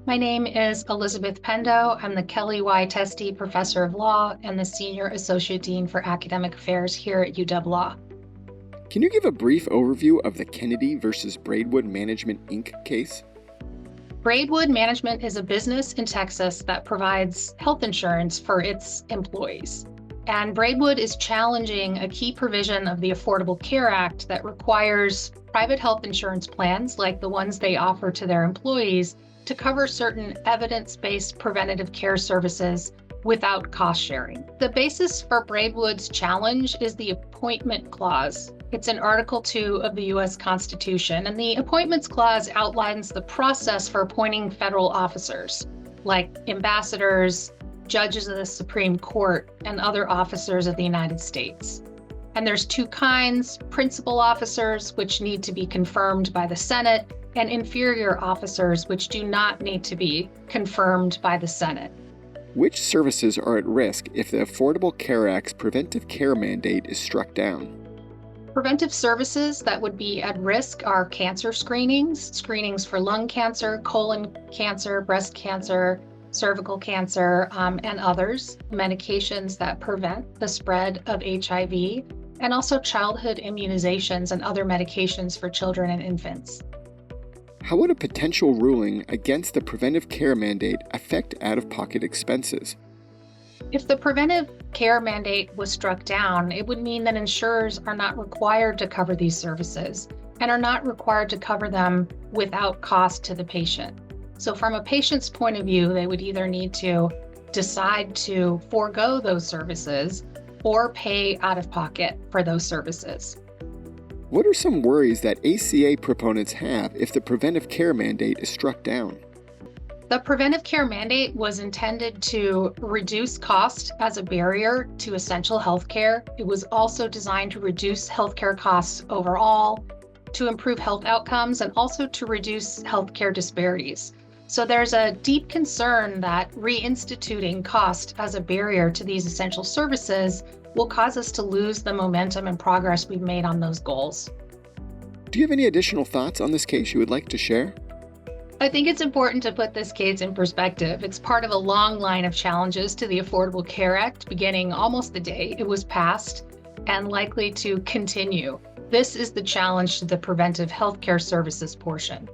My name is Elizabeth Pendo. I'm the Kellye Y. Testy Professor of Law and the Senior Associate Dean for Academic Affairs here at UW Law. Can you give a brief overview of the Kennedy versus Braidwood Management, Inc. case? Braidwood Management is a business in Texas that provides health insurance for its employees. And Braidwood is challenging a key provision of the Affordable Care Act that requires private health insurance plans, like the ones they offer to their employees, to cover certain evidence-based preventative care services without cost sharing. The basis for Braidwood's challenge is the Appointment Clause. It's in Article 2 of the U.S. Constitution, and the Appointments Clause outlines the process for appointing federal officers, like ambassadors, judges of the Supreme Court, and other officers of the United States. And there's two kinds: principal officers, which need to be confirmed by the Senate, and inferior officers, which do not need to be confirmed by the Senate. Which services are at risk if the Affordable Care Act's preventive care mandate is struck down? Preventive services that would be at risk are cancer screenings for lung cancer, colon cancer, breast cancer, cervical cancer, and others, medications that prevent the spread of HIV, and also childhood immunizations and other medications for children and infants. How would a potential ruling against the preventive care mandate affect out-of-pocket expenses? If the preventive care mandate was struck down, it would mean that insurers are not required to cover these services and are not required to cover them without cost to the patient. So from a patient's point of view, they would either need to decide to forego those services or pay out of pocket for those services. What are some worries that ACA proponents have if the preventive care mandate is struck down? The preventive care mandate was intended to reduce cost as a barrier to essential health care. It was also designed to reduce healthcare costs overall, to improve health outcomes, and also to reduce healthcare disparities. So there's a deep concern that reinstituting cost as a barrier to these essential services will cause us to lose the momentum and progress we've made on those goals. Do you have any additional thoughts on this case you would like to share? I think it's important to put this case in perspective. It's part of a long line of challenges to the Affordable Care Act, beginning almost the day it was passed and likely to continue. This is the challenge to the preventive healthcare services portion.